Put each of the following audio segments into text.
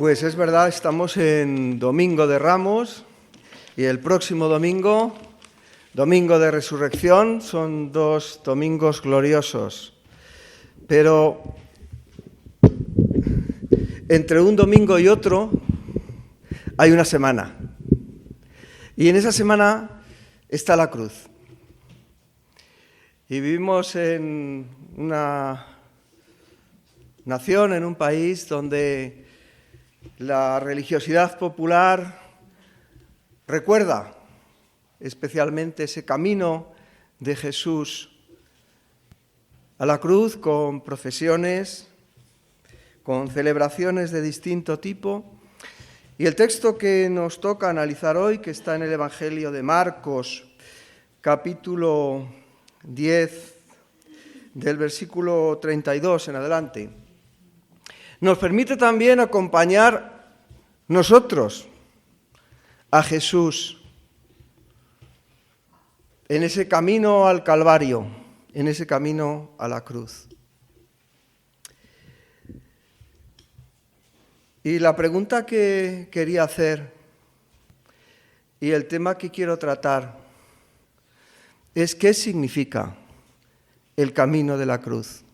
Pues es verdad, estamos en Domingo de Ramos y el próximo domingo, Domingo de Resurrección, son dos domingos gloriosos. Pero entre un domingo y otro hay una semana. Y en esa semana está la cruz. Y vivimos en una nación, en un país donde la religiosidad popular recuerda especialmente ese camino de Jesús a la cruz con procesiones, con celebraciones de distinto tipo. Y el texto que nos toca analizar hoy, que está en el Evangelio de Marcos, capítulo 10, del versículo 32 en adelante, nos permite también acompañar nosotros a Jesús en ese camino al Calvario, en ese camino a la cruz. Y la pregunta que quería hacer y el tema que quiero tratar es ¿qué significa el camino de la cruz?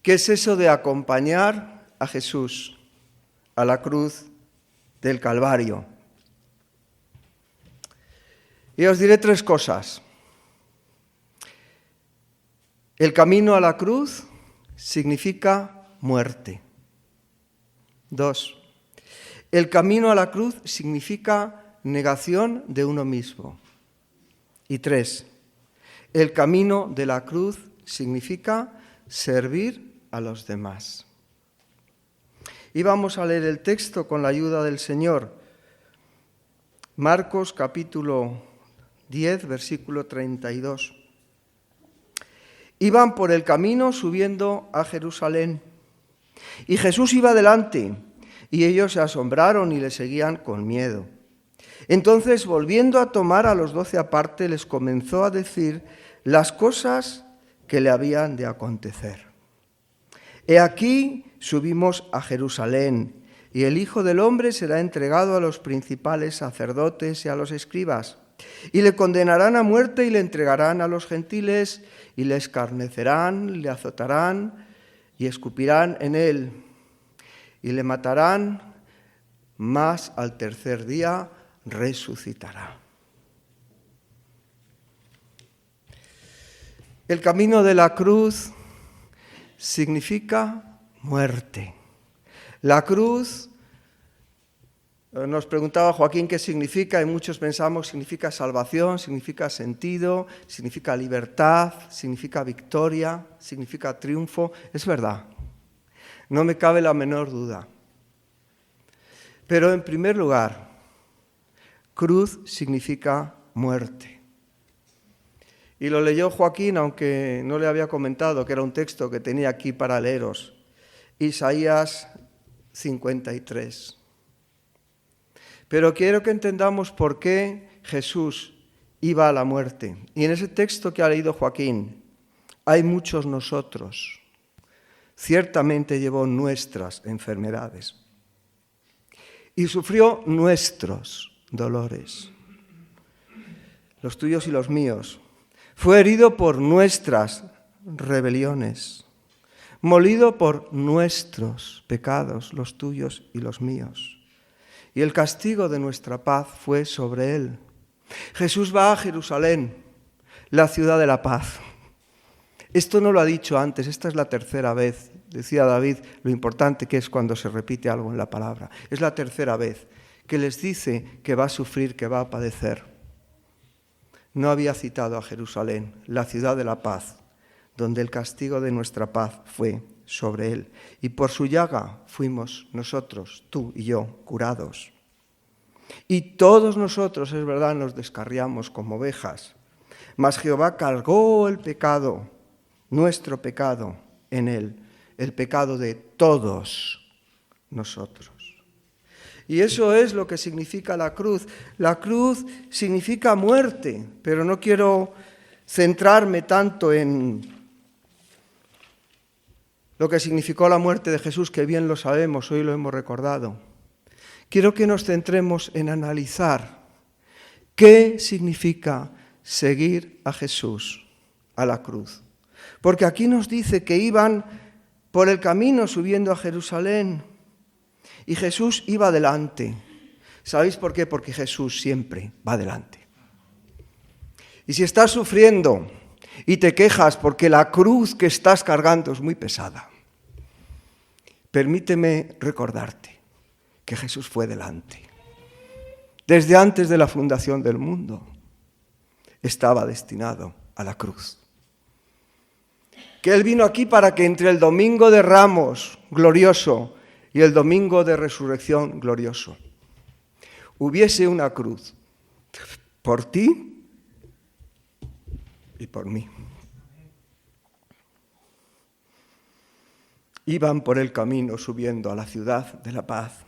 ¿Qué es eso de acompañar a Jesús a la cruz del Calvario? Y os diré tres cosas. El camino a la cruz significa muerte. 2. El camino a la cruz significa negación de uno mismo. Y 3. El camino de la cruz significa servir a los demás. Y vamos a leer el texto con la ayuda del Señor. Marcos capítulo 10, versículo 32. Iban por el camino subiendo a Jerusalén, y Jesús iba delante, y ellos se asombraron y le seguían con miedo. Entonces, volviendo a tomar a los 12 aparte, les comenzó a decir las cosas que le habían de acontecer. He aquí, subimos a Jerusalén, y el Hijo del Hombre será entregado a los principales sacerdotes y a los escribas, y le condenarán a muerte y le entregarán a los gentiles, y le escarnecerán, le azotarán y escupirán en él, y le matarán, mas al tercer día resucitará. El camino de la cruz significa muerte. La cruz, nos preguntaba Joaquín qué significa, y muchos pensamos significa salvación, significa sentido, significa libertad, significa victoria, significa triunfo. Es verdad, no me cabe la menor duda. Pero en primer lugar, cruz significa muerte. Y lo leyó Joaquín, aunque no le había comentado que era un texto que tenía aquí para leeros. Isaías 53. Pero quiero que entendamos por qué Jesús iba a la muerte. Y en ese texto que ha leído Joaquín, hay muchos nosotros. Ciertamente llevó nuestras enfermedades y sufrió nuestros dolores, los tuyos y los míos. Fue herido por nuestras rebeliones, molido por nuestros pecados, los tuyos y los míos. Y el castigo de nuestra paz fue sobre él. Jesús va a Jerusalén, la ciudad de la paz. Esto no lo ha dicho antes, esta es la tercera vez. Decía David lo importante que es cuando se repite algo en la palabra. Es la tercera vez que les dice que va a sufrir, que va a padecer. No había citado a Jerusalén, la ciudad de la paz, donde el castigo de nuestra paz fue sobre él. Y por su llaga fuimos nosotros, tú y yo, curados. Y todos nosotros, es verdad, nos descarriamos como ovejas. Mas Jehová cargó el pecado, nuestro pecado, en él, el pecado de todos nosotros. Y eso es lo que significa la cruz. La cruz significa muerte, pero no quiero centrarme tanto en lo que significó la muerte de Jesús, que bien lo sabemos, hoy lo hemos recordado. Quiero que nos centremos en analizar qué significa seguir a Jesús a la cruz. Porque aquí nos dice que iban por el camino subiendo a Jerusalén y Jesús iba adelante. ¿Sabéis por qué? Porque Jesús siempre va adelante. Y si estás sufriendo y te quejas porque la cruz que estás cargando es muy pesada, permíteme recordarte que Jesús fue delante. Desde antes de la fundación del mundo estaba destinado a la cruz. Que Él vino aquí para que entre el domingo de Ramos glorioso y el domingo de resurrección glorioso hubiese una cruz por ti y por mí. Iban por el camino subiendo a la ciudad de la paz.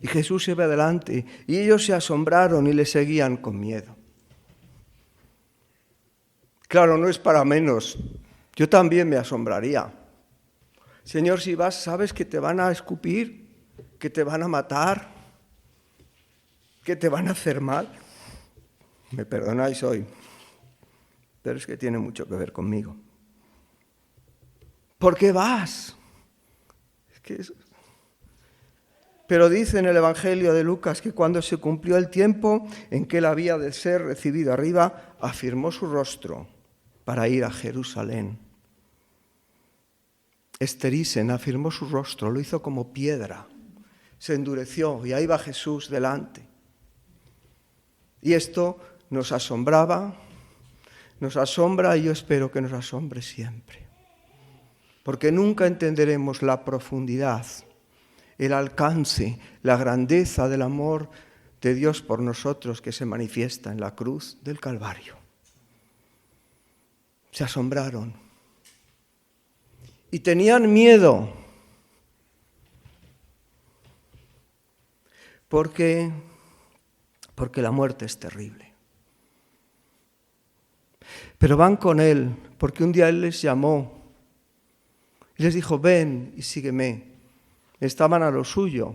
Y Jesús iba adelante y ellos se asombraron y le seguían con miedo. Claro, no es para menos. Yo también me asombraría. Señor, si vas, sabes que te van a escupir, que te van a matar, que te van a hacer mal. Me perdonáis hoy, pero es que tiene mucho que ver conmigo. ¿Por qué vas? Pero dice en el Evangelio de Lucas que cuando se cumplió el tiempo en que él había de ser recibido arriba, afirmó su rostro para ir a Jerusalén. Esterisen afirmó su rostro, lo hizo como piedra, se endureció y ahí va Jesús delante. Y esto nos asombraba, nos asombra y yo espero que nos asombre siempre. Porque nunca entenderemos la profundidad, el alcance, la grandeza del amor de Dios por nosotros que se manifiesta en la cruz del Calvario. Se asombraron y tenían miedo porque la muerte es terrible. Pero van con Él porque un día Él les llamó y les dijo, ven y sígueme. Estaban a lo suyo,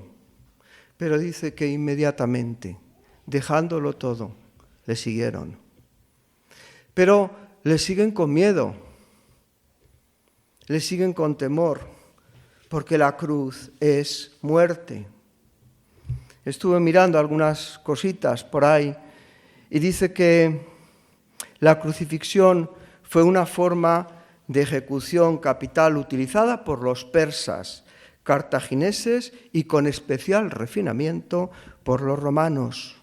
pero dice que inmediatamente, dejándolo todo, le siguieron. Pero le siguen con miedo, le siguen con temor, porque la cruz es muerte. Estuve mirando algunas cositas por ahí y dice que la crucifixión fue una forma de ejecución capital utilizada por los persas, cartagineses y con especial refinamiento por los romanos.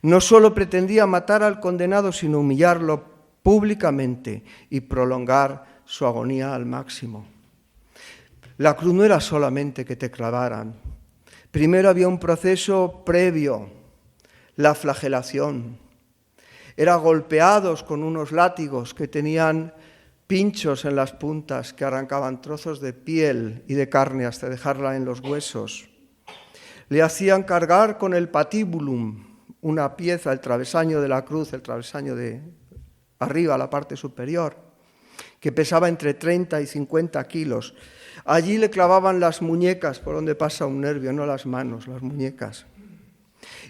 No solo pretendía matar al condenado, sino humillarlo públicamente y prolongar su agonía al máximo. La cruz no era solamente que te clavaran. Primero había un proceso previo, la flagelación. Era golpeados con unos látigos que tenían pinchos en las puntas que arrancaban trozos de piel y de carne hasta dejarla en los huesos. Le hacían cargar con el patibulum, una pieza, el travesaño de la cruz, el travesaño de arriba, la parte superior, que pesaba entre 30 y 50 kilos. Allí le clavaban las muñecas, por donde pasa un nervio, no las manos, las muñecas.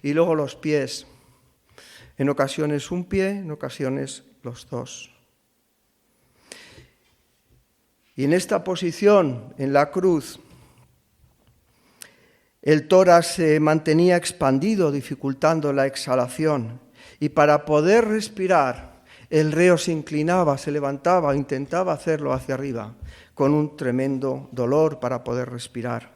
Y luego los pies. En ocasiones un pie, en ocasiones los dos. Y en esta posición, en la cruz, el tórax se mantenía expandido, dificultando la exhalación. Y para poder respirar, el reo se inclinaba, se levantaba, intentaba hacerlo hacia arriba, con un tremendo dolor para poder respirar.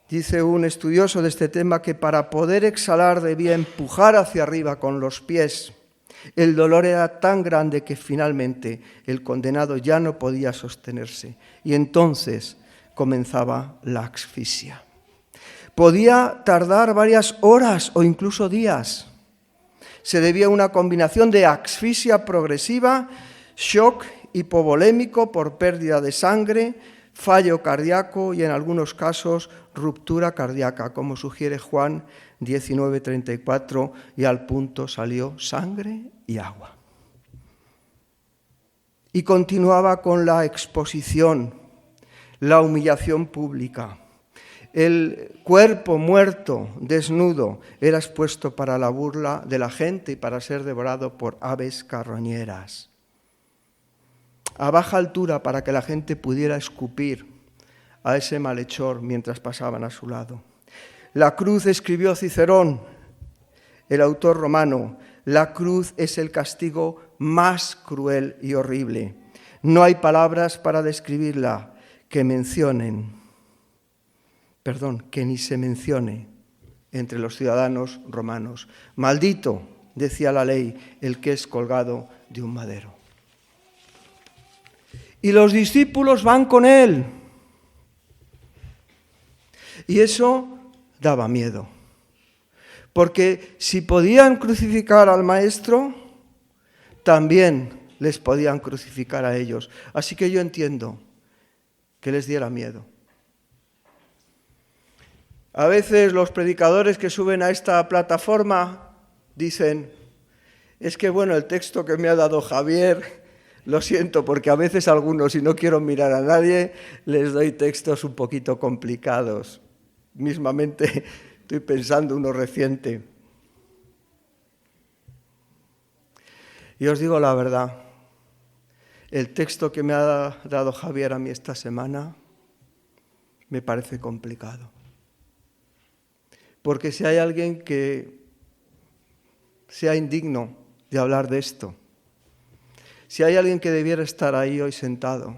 Dice un estudioso de este tema que para poder exhalar debía empujar hacia arriba con los pies. El dolor era tan grande que finalmente el condenado ya no podía sostenerse y entonces comenzaba la asfixia. Podía tardar varias horas o incluso días. Se debía a una combinación de asfixia progresiva, shock hipovolémico por pérdida de sangre, fallo cardíaco y en algunos casos ruptura cardíaca, como sugiere Juan 19:34, y al punto salió sangre y agua. Y continuaba con la exposición, la humillación pública. El cuerpo muerto, desnudo, era expuesto para la burla de la gente y para ser devorado por aves carroñeras. A baja altura para que la gente pudiera escupir a ese malhechor mientras pasaban a su lado. La cruz, escribió Cicerón, el autor romano, la cruz es el castigo más cruel y horrible. No hay palabras para describirla que ni se mencione entre los ciudadanos romanos. Maldito, decía la ley, el que es colgado de un madero. Y los discípulos van con él. Y eso daba miedo. Porque si podían crucificar al maestro, también les podían crucificar a ellos. Así que yo entiendo que les diera miedo. A veces los predicadores que suben a esta plataforma dicen, es que bueno, el texto que me ha dado Javier, lo siento, porque a veces algunos, si no quiero mirar a nadie, les doy textos un poquito complicados. Mismamente estoy pensando uno reciente. Y os digo la verdad, el texto que me ha dado Javier a mí esta semana me parece complicado. Porque si hay alguien que sea indigno de hablar de esto, si hay alguien que debiera estar ahí hoy sentado,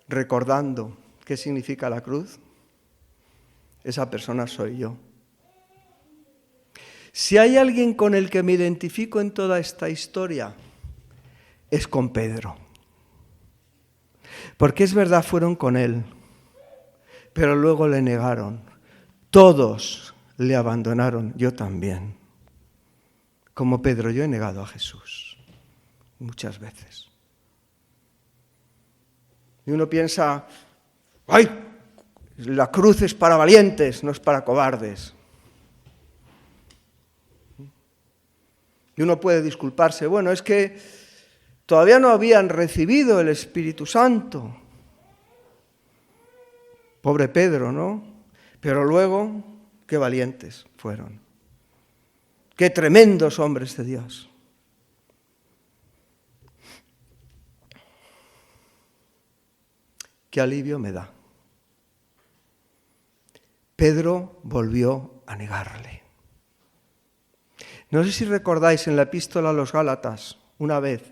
recordando qué significa la cruz, esa persona soy yo. Si hay alguien con el que me identifico en toda esta historia, es con Pedro. Porque es verdad, fueron con él, pero luego le negaron. Todos le abandonaron, yo también. Como Pedro, yo he negado a Jesús muchas veces. Y uno piensa, ¡ay! La cruz es para valientes, no es para cobardes. Y uno puede disculparse, bueno, es que todavía no habían recibido el Espíritu Santo. Pobre Pedro, ¿no? Pero luego, qué valientes fueron. Qué tremendos hombres de Dios. Qué alivio me da. Pedro volvió a negarle. No sé si recordáis en la epístola a los Gálatas, una vez,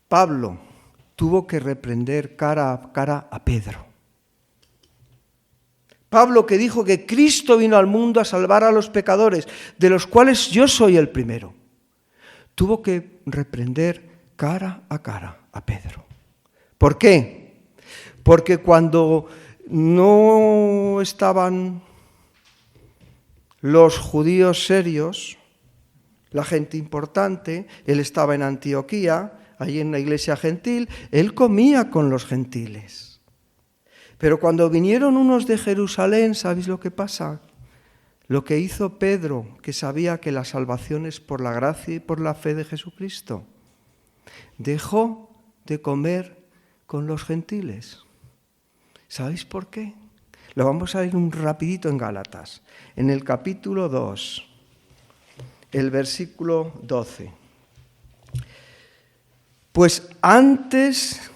Pablo tuvo que reprender cara a cara a Pedro. Pablo, que dijo que Cristo vino al mundo a salvar a los pecadores, de los cuales yo soy el primero, tuvo que reprender cara a Pedro. ¿Por qué? Porque cuando no estaban los judíos serios, la gente importante, él estaba en Antioquía, allí en la iglesia gentil, él comía con los gentiles. Pero cuando vinieron unos de Jerusalén, ¿sabéis lo que pasa? Lo que hizo Pedro, que sabía que la salvación es por la gracia y por la fe de Jesucristo, dejó de comer con los gentiles. ¿Sabéis por qué? Lo vamos a ir un rapidito en Gálatas, en el capítulo 2, el versículo 12. Pues antes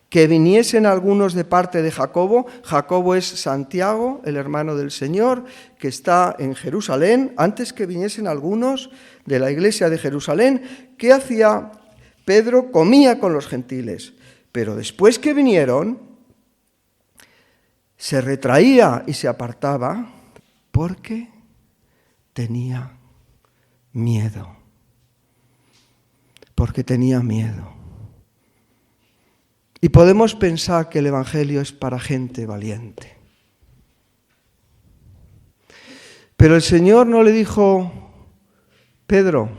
que viniesen algunos de parte de Jacobo, Jacobo es Santiago, el hermano del Señor, que está en Jerusalén, antes que viniesen algunos de la iglesia de Jerusalén, ¿qué hacía Pedro? Comía con los gentiles, pero después que vinieron, se retraía y se apartaba porque tenía miedo. Porque tenía miedo. Y podemos pensar que el Evangelio es para gente valiente. Pero el Señor no le dijo, Pedro,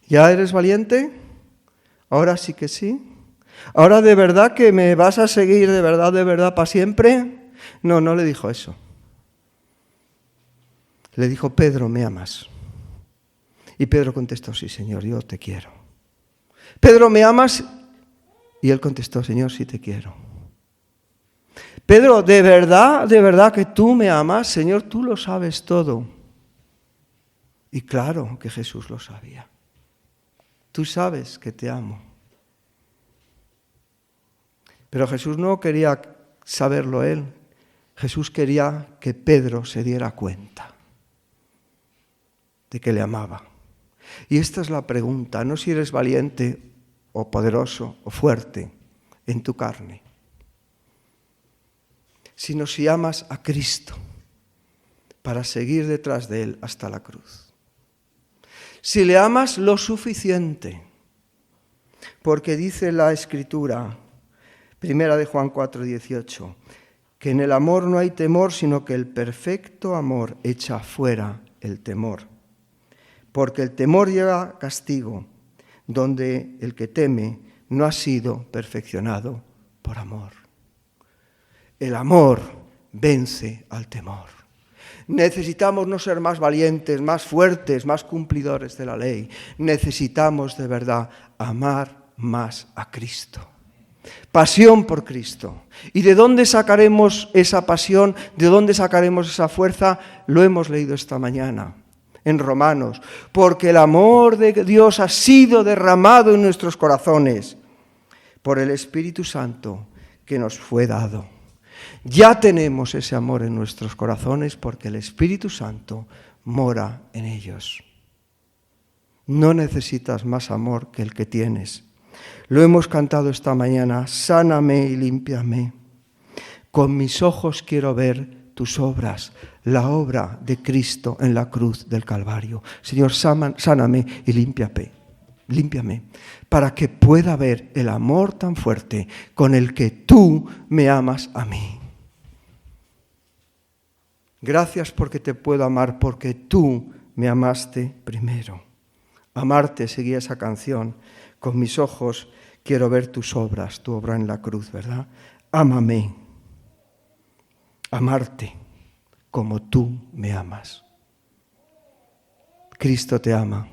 ¿ya eres valiente? Ahora sí que sí. ¿Ahora de verdad que me vas a seguir de verdad para siempre? No, no le dijo eso. Le dijo, Pedro, ¿me amas? Y Pedro contestó, sí, Señor, yo te quiero. Pedro, ¿me amas? Y él contestó, Señor, sí te quiero. Pedro, de verdad que tú me amas? Señor, tú lo sabes todo. Y claro que Jesús lo sabía. Tú sabes que te amo. Pero Jesús no quería saberlo él. Jesús quería que Pedro se diera cuenta de que le amaba. Y esta es la pregunta, no si eres valiente o poderoso o fuerte en tu carne, sino si amas a Cristo para seguir detrás de Él hasta la cruz. Si le amas lo suficiente, porque dice la Escritura, 1 de Juan 4:18, que en el amor no hay temor, sino que el perfecto amor echa fuera el temor. Porque el temor lleva castigo, donde el que teme no ha sido perfeccionado por amor. El amor vence al temor. Necesitamos no ser más valientes, más fuertes, más cumplidores de la ley. Necesitamos de verdad amar más a Cristo. Pasión por Cristo. ¿Y de dónde sacaremos esa pasión? ¿De dónde sacaremos esa fuerza? Lo hemos leído esta mañana en Romanos. Porque el amor de Dios ha sido derramado en nuestros corazones por el Espíritu Santo que nos fue dado. Ya tenemos ese amor en nuestros corazones porque el Espíritu Santo mora en ellos. No necesitas más amor que el que tienes. Lo hemos cantado esta mañana, sáname y límpiame. Con mis ojos quiero ver tus obras, la obra de Cristo en la cruz del Calvario. Señor, sáname y límpiame, para que pueda ver el amor tan fuerte con el que tú me amas a mí. Gracias porque te puedo amar, porque tú me amaste primero. Amarte, seguía esa canción, con mis ojos quiero ver tus obras, tu obra en la cruz, ¿verdad? Ámame, amarte como tú me amas. Cristo te ama.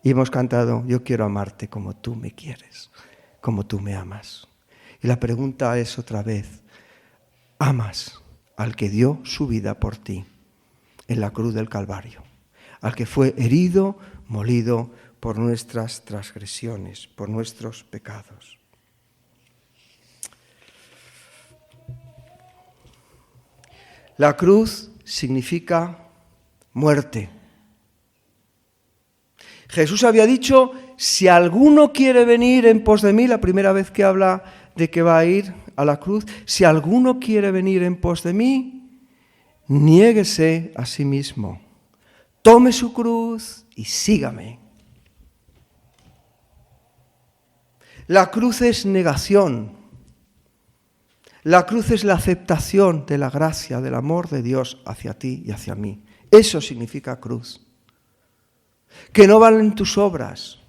Y hemos cantado, yo quiero amarte como tú me quieres, como tú me amas. Y la pregunta es otra vez, ¿amas al que dio su vida por ti en la cruz del Calvario? Al que fue herido, molido por nuestras transgresiones, por nuestros pecados. La cruz significa muerte. Jesús había dicho, si alguno quiere venir en pos de mí, la primera vez que habla de que va a ir a la cruz, si alguno quiere venir en pos de mí, niéguese a sí mismo, tome su cruz y sígame. La cruz es negación. La cruz es la aceptación de la gracia, del amor de Dios hacia ti y hacia mí. Eso significa cruz. Que no valen tus obras,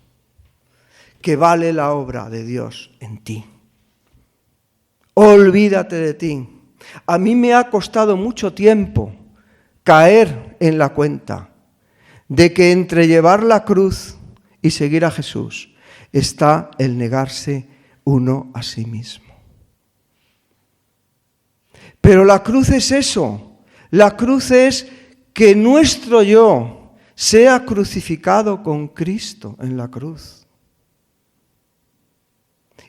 que vale la obra de Dios en ti. Olvídate de ti. A mí me ha costado mucho tiempo caer en la cuenta de que entre llevar la cruz y seguir a Jesús está el negarse uno a sí mismo. Pero la cruz es eso. La cruz es que nuestro yo sea crucificado con Cristo en la cruz.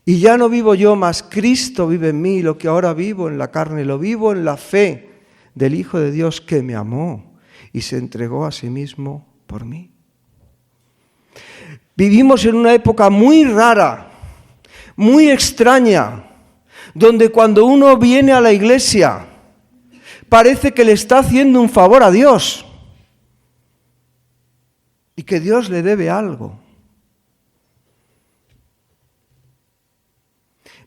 Y ya no vivo yo, mas Cristo vive en mí. Lo que ahora vivo en la carne, lo vivo en la fe del Hijo de Dios que me amó y se entregó a sí mismo por mí. Vivimos en una época muy rara, muy extraña, donde cuando uno viene a la iglesia parece que le está haciendo un favor a Dios y que Dios le debe algo.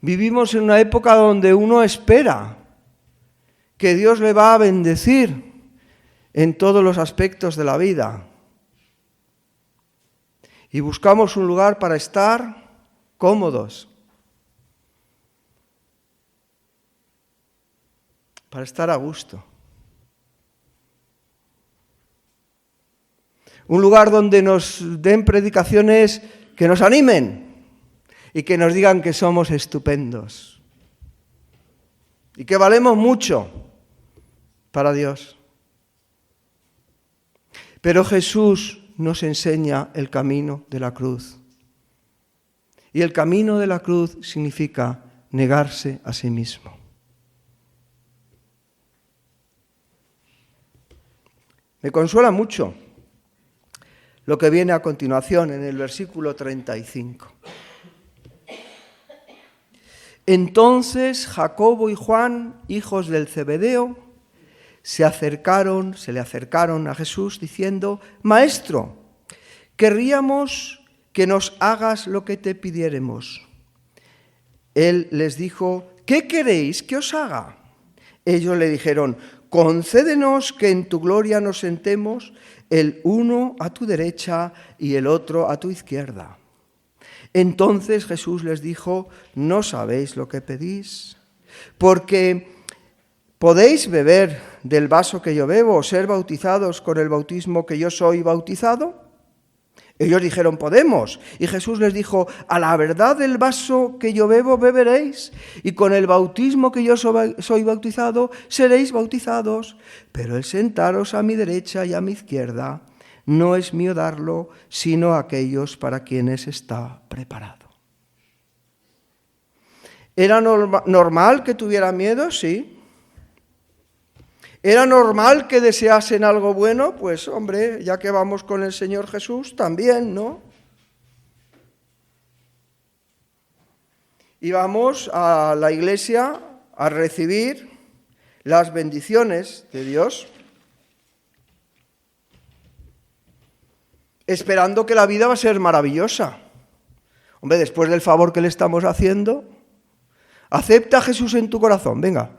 Vivimos en una época donde uno espera que Dios le va a bendecir en todos los aspectos de la vida. Y buscamos un lugar para estar cómodos, para estar a gusto. Un lugar donde nos den predicaciones que nos animen, y que nos digan que somos estupendos y que valemos mucho para Dios. Pero Jesús nos enseña el camino de la cruz. Y el camino de la cruz significa negarse a sí mismo. Me consuela mucho lo que viene a continuación en el versículo 35. Entonces Jacobo y Juan, hijos del Zebedeo, se le acercaron a Jesús diciendo: Maestro, querríamos que nos hagas lo que te pidiéremos. Él les dijo: ¿qué queréis que os haga? Ellos le dijeron: concédenos que en tu gloria nos sentemos, el uno a tu derecha y el otro a tu izquierda. Entonces Jesús les dijo: ¿no sabéis lo que pedís? Porque ¿podéis beber del vaso que yo bebo o ser bautizados con el bautismo que yo soy bautizado? Ellos dijeron: podemos. Y Jesús les dijo: a la verdad del vaso que yo bebo beberéis, y con el bautismo que yo soy bautizado seréis bautizados. Pero el sentaros a mi derecha y a mi izquierda no es mío darlo, sino a aquellos para quienes está preparado. ¿Era normal que tuviera miedo? Sí. ¿Era normal que deseasen algo bueno? Pues hombre, ya que vamos con el Señor Jesús, también, ¿no? Y vamos a la iglesia a recibir las bendiciones de Dios, esperando que la vida va a ser maravillosa. Hombre, después del favor que le estamos haciendo, acepta a Jesús en tu corazón, venga.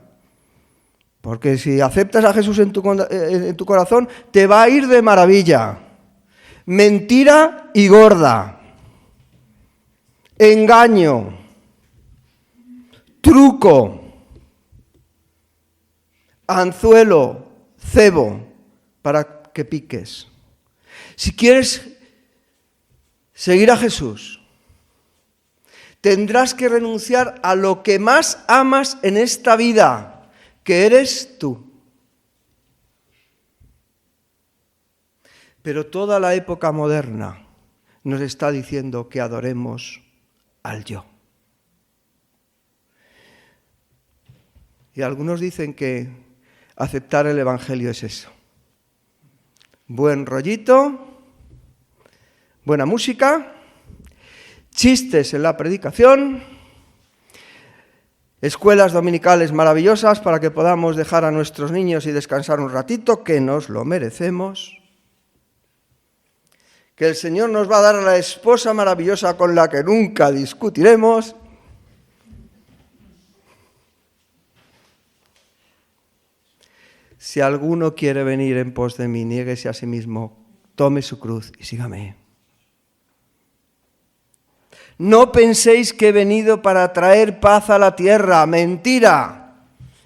Porque si aceptas a Jesús en tu corazón, te va a ir de maravilla. Mentira y gorda. Engaño. Truco. Anzuelo. Cebo. Para que piques. Si quieres seguir a Jesús, tendrás que renunciar a lo que más amas en esta vida, que eres tú. Pero toda la época moderna nos está diciendo que adoremos al yo. Y algunos dicen que aceptar el Evangelio es eso. Buen rollito, buena música, chistes en la predicación, escuelas dominicales maravillosas para que podamos dejar a nuestros niños y descansar un ratito, que nos lo merecemos. Que el Señor nos va a dar a la esposa maravillosa con la que nunca discutiremos. Si alguno quiere venir en pos de mí, niéguese a sí mismo, tome su cruz y sígame. No penséis que he venido para traer paz a la tierra, mentira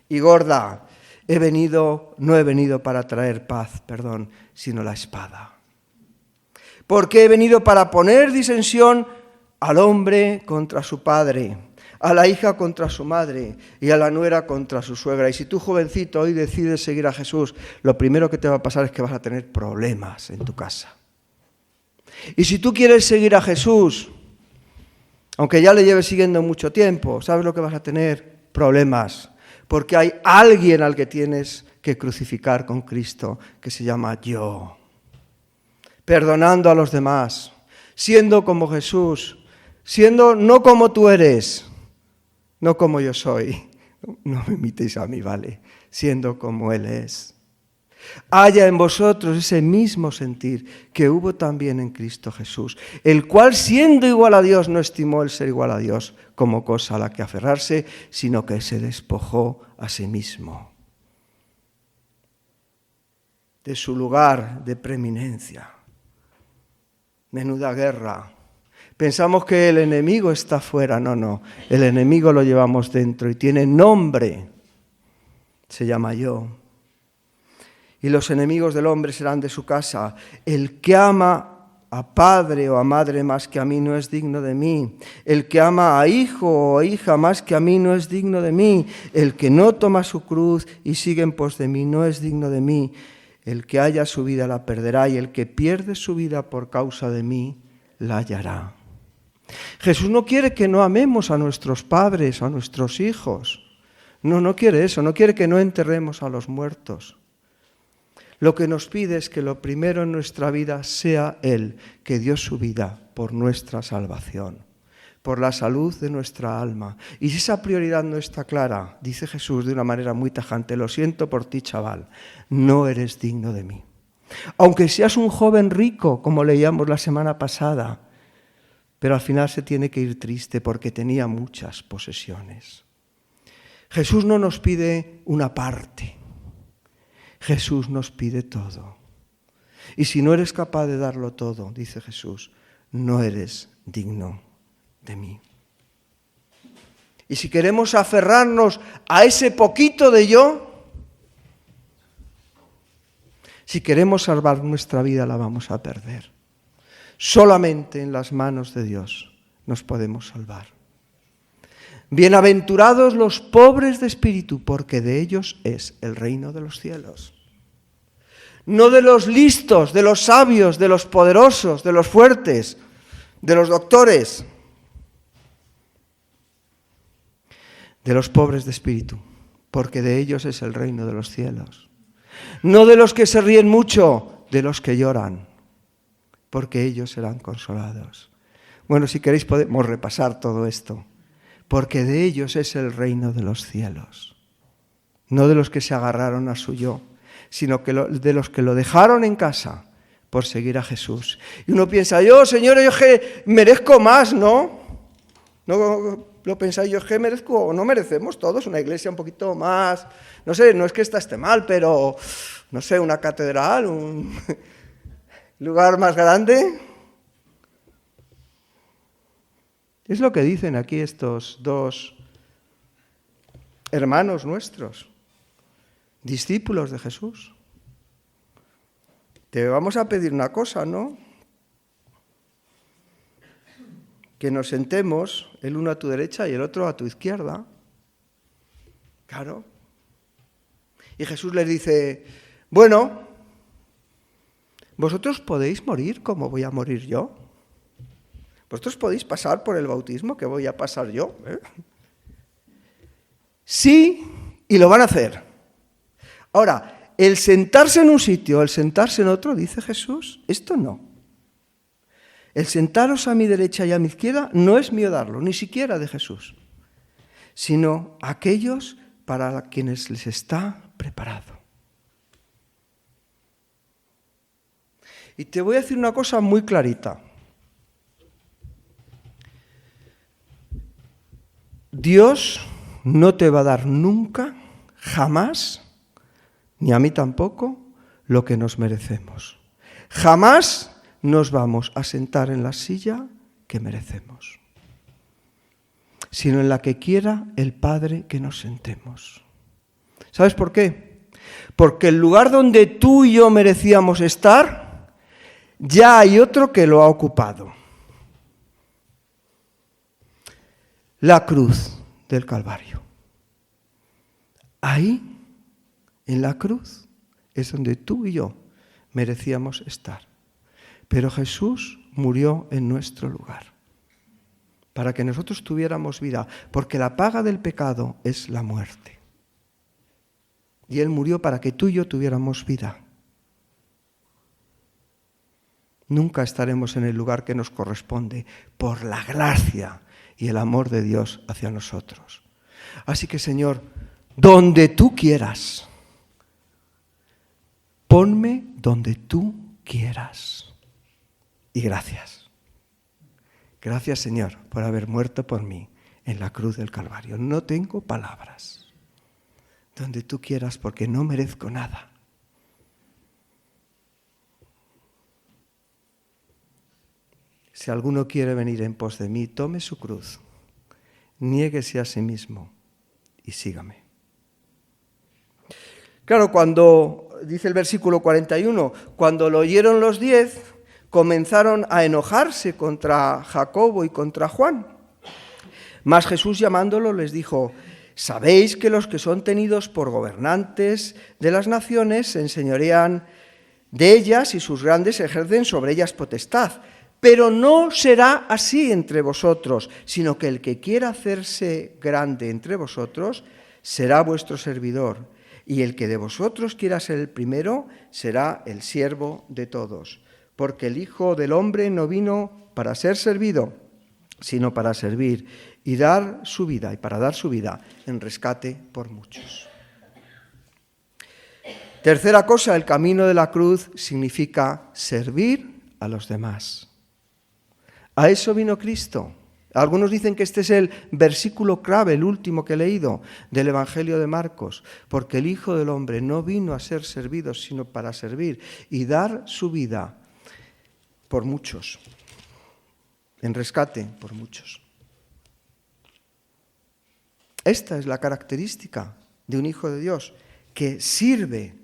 y gorda. No he venido para traer paz, sino la espada. Porque he venido para poner disensión al hombre contra su padre, a la hija contra su madre y a la nuera contra su suegra. Y si tú, jovencito, hoy decides seguir a Jesús, lo primero que te va a pasar es que vas a tener problemas en tu casa. Y si tú quieres seguir a Jesús, aunque ya le lleves siguiendo mucho tiempo, ¿sabes lo que vas a tener? Problemas. Porque hay alguien al que tienes que crucificar con Cristo, que se llama yo. Perdonando a los demás, siendo como Jesús, siendo no como tú eres, no como yo soy. No me imitéis a mí, ¿vale? Siendo como Él es. Haya en vosotros ese mismo sentir que hubo también en Cristo Jesús, el cual, siendo igual a Dios, no estimó el ser igual a Dios como cosa a la que aferrarse, sino que se despojó a sí mismo de su lugar de preeminencia. Menuda guerra. Pensamos que el enemigo está fuera. No. El enemigo lo llevamos dentro y tiene nombre. Se llama yo. Y los enemigos del hombre serán de su casa. El que ama a padre o a madre más que a mí no es digno de mí. El que ama a hijo o a hija más que a mí no es digno de mí. El que no toma su cruz y sigue en pos de mí no es digno de mí. El que halla su vida la perderá y el que pierde su vida por causa de mí la hallará. Jesús no quiere que no amemos a nuestros padres, a nuestros hijos. No quiere eso, no quiere que no enterremos a los muertos. Lo que nos pide es que lo primero en nuestra vida sea Él, que dio su vida por nuestra salvación, por la salud de nuestra alma. Y si esa prioridad no está clara, dice Jesús de una manera muy tajante, lo siento por ti, chaval, no eres digno de mí. Aunque seas un joven rico, como leíamos la semana pasada, pero al final se tiene que ir triste porque tenía muchas posesiones. Jesús no nos pide una parte. Jesús nos pide todo. Y si no eres capaz de darlo todo, dice Jesús, no eres digno de mí. Y si queremos aferrarnos a ese poquito de yo, si queremos salvar nuestra vida, la vamos a perder. Solamente en las manos de Dios nos podemos salvar. Bienaventurados los pobres de espíritu, porque de ellos es el reino de los cielos. No de los listos, de los sabios, de los poderosos, de los fuertes, de los doctores. De los pobres de espíritu, porque de ellos es el reino de los cielos. No de los que se ríen mucho, de los que lloran, porque ellos serán consolados. Bueno, si queréis podemos repasar todo esto. Porque de ellos es el reino de los cielos. No de los que se agarraron a su yo, sino que de los que lo dejaron en casa por seguir a Jesús. Y uno piensa, Señor, yo que merezco más, ¿no? No lo pensáis, yo que merezco, o no merecemos todos una iglesia un poquito más, no sé, no es que esta esté mal, pero, no sé, una catedral, un lugar más grande. Es lo que dicen aquí estos dos hermanos nuestros, discípulos de Jesús. Te vamos a pedir una cosa, ¿no? Que nos sentemos, el uno a tu derecha y el otro a tu izquierda. Claro. Y Jesús les dice, bueno, vosotros podéis morir como voy a morir yo. ¿Vosotros podéis pasar por el bautismo que voy a pasar yo? Sí, y lo van a hacer. Ahora, el sentarse en un sitio, el sentarse en otro, dice Jesús, esto no. El sentaros a mi derecha y a mi izquierda no es mío darlo, ni siquiera de Jesús, sino aquellos para quienes les está preparado. Y te voy a decir una cosa muy clarita. Dios no te va a dar nunca, jamás, ni a mí tampoco, lo que nos merecemos. Jamás nos vamos a sentar en la silla que merecemos, sino en la que quiera el Padre que nos sentemos. ¿Sabes por qué? Porque el lugar donde tú y yo merecíamos estar, ya hay otro que lo ha ocupado. La cruz del Calvario. Ahí, en la cruz, es donde tú y yo merecíamos estar. Pero Jesús murió en nuestro lugar, para que nosotros tuviéramos vida, porque la paga del pecado es la muerte. Y Él murió para que tú y yo tuviéramos vida. Nunca estaremos en el lugar que nos corresponde por la gracia y el amor de Dios hacia nosotros. Así que, Señor, donde tú quieras, ponme donde tú quieras. Y gracias. Gracias, Señor, por haber muerto por mí en la cruz del Calvario. No tengo palabras. Donde tú quieras, porque no merezco nada. Si alguno quiere venir en pos de mí, tome su cruz, niéguese a sí mismo y sígame. Claro, cuando, dice el versículo 41, cuando lo oyeron los 10, comenzaron a enojarse contra Jacobo y contra Juan. Mas Jesús, llamándolo, les dijo: sabéis que los que son tenidos por gobernantes de las naciones se enseñorean de ellas y sus grandes ejercen sobre ellas potestad. Pero no será así entre vosotros, sino que el que quiera hacerse grande entre vosotros será vuestro servidor, y el que de vosotros quiera ser el primero será el siervo de todos. Porque el Hijo del Hombre no vino para ser servido, sino para servir y dar su vida, y para dar su vida en rescate por muchos. Tercera cosa, el camino de la cruz significa servir a los demás. A eso vino Cristo. Algunos dicen que este es el versículo clave, el último que he leído del Evangelio de Marcos, porque el Hijo del Hombre no vino a ser servido, sino para servir y dar su vida por muchos, en rescate por muchos. Esta es la característica de un Hijo de Dios, que sirve.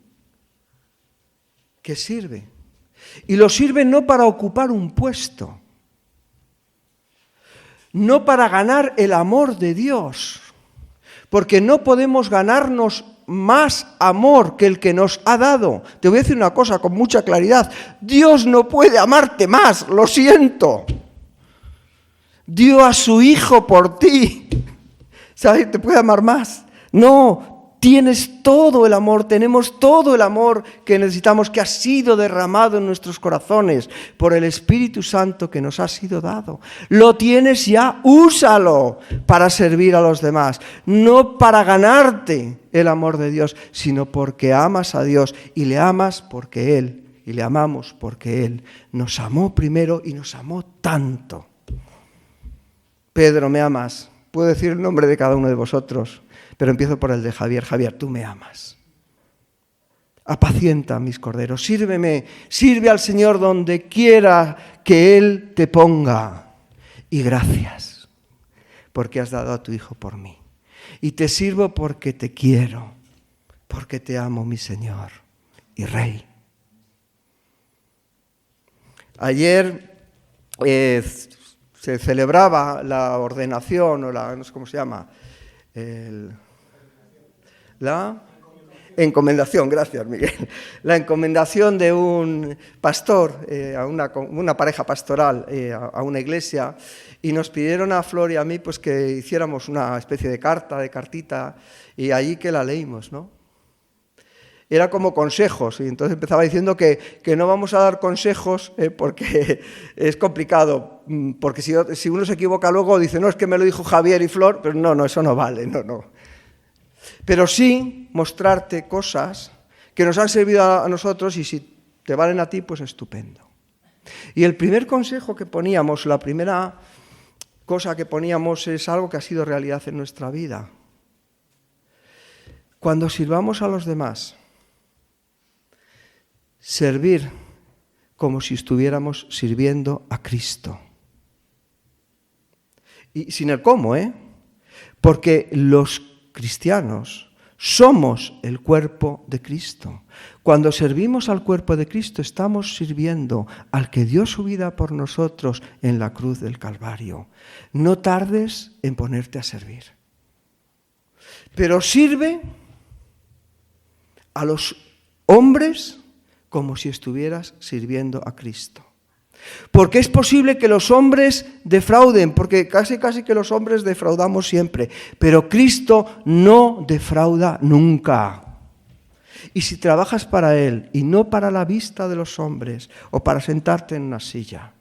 Y lo sirve no para ocupar un puesto, no para ganar el amor de Dios, porque no podemos ganarnos más amor que el que nos ha dado. Te voy a decir una cosa con mucha claridad: Dios no puede amarte más, lo siento. Dio a su Hijo por ti. ¿Sabes? ¿Te puede amar más? No. Tienes todo el amor, tenemos todo el amor que necesitamos, que ha sido derramado en nuestros corazones por el Espíritu Santo que nos ha sido dado. Lo tienes ya, úsalo para servir a los demás, no para ganarte el amor de Dios, sino porque amas a Dios y le amas porque Él, y le amamos porque Él nos amó primero y nos amó tanto. Pedro, ¿me amas? Puedo decir el nombre de cada uno de vosotros, pero empiezo por el de Javier. Javier, tú me amas. Apacienta mis corderos, sírveme, sirve al Señor donde quiera que Él te ponga. Y gracias, porque has dado a tu Hijo por mí. Y te sirvo porque te quiero, porque te amo, mi Señor y Rey. Ayer se celebraba la ordenación, o la, no sé cómo se llama, la encomendación, gracias Miguel, la encomendación de un pastor a una pareja pastoral a una iglesia, y nos pidieron a Flor y a mí pues que hiciéramos una especie de cartita, y allí que la leímos, ¿no? Era como consejos, y entonces empezaba diciendo que no vamos a dar consejos porque es complicado, porque si uno se equivoca luego dice, no, es que me lo dijo Javier y Flor, pero no, eso no vale, no. Pero sí mostrarte cosas que nos han servido a nosotros, y si te valen a ti, pues estupendo. Y el primer consejo que poníamos, la primera cosa que poníamos es algo que ha sido realidad en nuestra vida. Cuando sirvamos a los demás, servir como si estuviéramos sirviendo a Cristo. Y sin el cómo, porque los cristianos somos el cuerpo de Cristo. Cuando servimos al cuerpo de Cristo, estamos sirviendo al que dio su vida por nosotros en la cruz del Calvario. No tardes en ponerte a servir. Pero sirve a los hombres como si estuvieras sirviendo a Cristo. Porque es posible que los hombres defrauden, porque casi que los hombres defraudamos siempre, pero Cristo no defrauda nunca. Y si trabajas para Él y no para la vista de los hombres o para sentarte en una silla,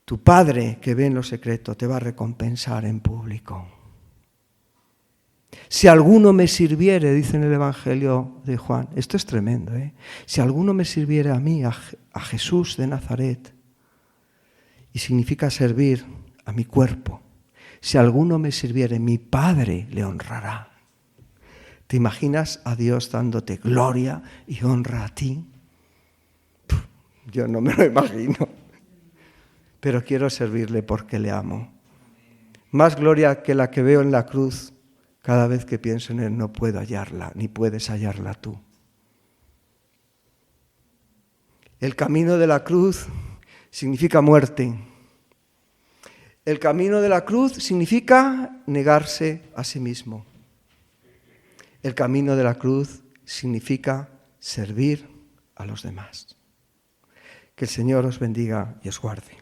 tu Padre que ve en lo secreto te va a recompensar en público. Si alguno me sirviere, dice en el Evangelio de Juan, esto es tremendo, si alguno me sirviere a mí, a Jesús de Nazaret, y significa servir a mi cuerpo, si alguno me sirviere, mi Padre le honrará. ¿Te imaginas a Dios dándote gloria y honra a ti? Yo no me lo imagino, pero quiero servirle porque le amo. Más gloria que la que veo en la cruz. Cada vez que pienso en Él no puedo hallarla, ni puedes hallarla tú. El camino de la cruz significa muerte. El camino de la cruz significa negarse a sí mismo. El camino de la cruz significa servir a los demás. Que el Señor os bendiga y os guarde.